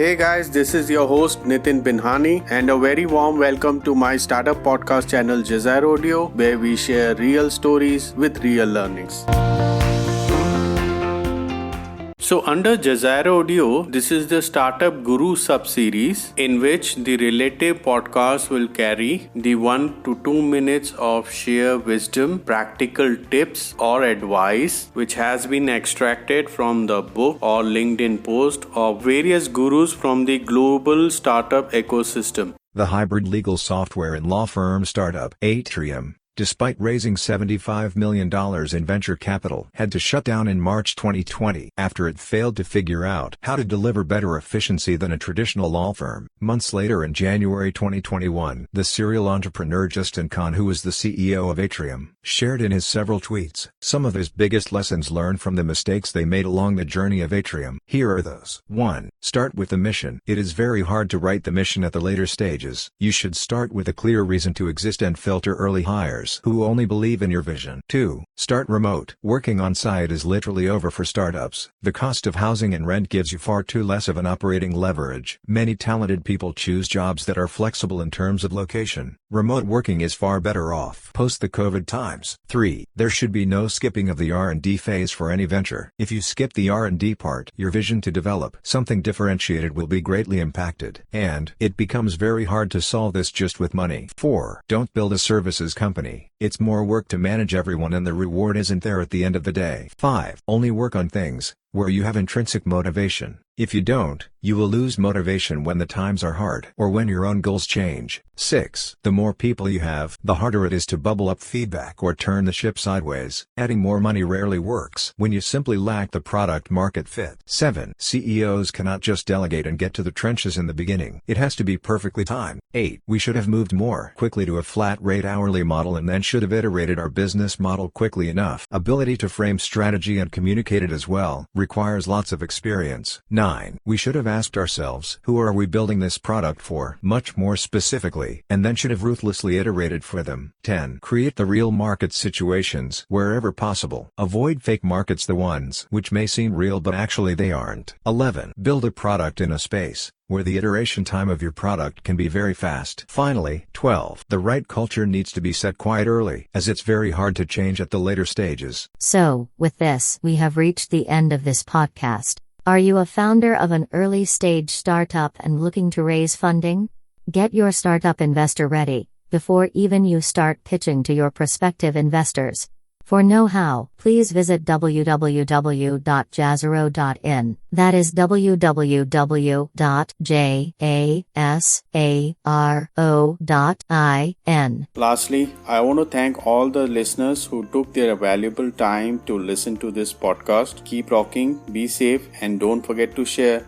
Hey guys, this is your host Nitin Binhani and a very warm welcome to my startup podcast channel Jazair Audio, where we share real stories with real learnings. So under Jazair Audio, this is the Startup Guru sub-series in which the relative podcast will carry the 1 to 2 minutes of sheer wisdom, practical tips or advice which has been extracted from the book or LinkedIn post of various gurus from the global startup ecosystem. The hybrid legal software and law firm startup Atrium, despite raising $75 million in venture capital, had to shut down in March 2020 after it failed to figure out how to deliver better efficiency than a traditional law firm. Months later in January 2021, the serial entrepreneur Justin Khan, who was the CEO of Atrium, shared in his several tweets some of his biggest lessons learned from the mistakes they made along the journey of Atrium. Here are those. 1. Start with the mission. It is very hard to write the mission at the later stages. You should start with a clear reason to exist and filter early hires who only believe in your vision. 2. Start remote. Working on site is literally over for startups. The cost of housing and rent gives you far too less of an operating leverage. Many talented people choose jobs that are flexible in terms of location. Remote working is far better off post the COVID times. 3. There should be no skipping of the R&D phase for any venture. If you skip the R&D part, your vision to develop something differentiated will be greatly impacted, and it becomes very hard to solve this just with money. 4. Don't build a services company. It's more work to manage everyone and the reward isn't there at the end of the day. 5. Only work on things where you have intrinsic motivation. If you don't, you will lose motivation when the times are hard or when your own goals change. 6. The more people you have, the harder it is to bubble up feedback or turn the ship sideways. Adding more money rarely works when you simply lack the product market fit. 7. CEOs cannot just delegate and get to the trenches in the beginning. It has to be perfectly timed. 8. We should have moved more quickly to a flat rate hourly model and then should have iterated our business model quickly enough. Ability to frame strategy and communicate it as well requires lots of experience. 9. We should have asked ourselves, who are we building this product for, much more specifically, and then should have ruthlessly iterated for them. 10. Create the real market situations wherever possible. Avoid fake markets, the ones which may seem real but actually they aren't. 11. Build a product in a space where the iteration time of your product can be very fast. Finally, 12. The right culture needs to be set quite early, as it's very hard to change at the later stages. So, with this, we have reached the end of this podcast. Are you a founder of an early stage startup and looking to raise funding? Get your startup investor ready before even you start pitching to your prospective investors. For know-how, please visit www.jazaro.in. That is www.jasaro.in. Lastly, I want to thank all the listeners who took their valuable time to listen to this podcast. Keep rocking, be safe, and don't forget to share.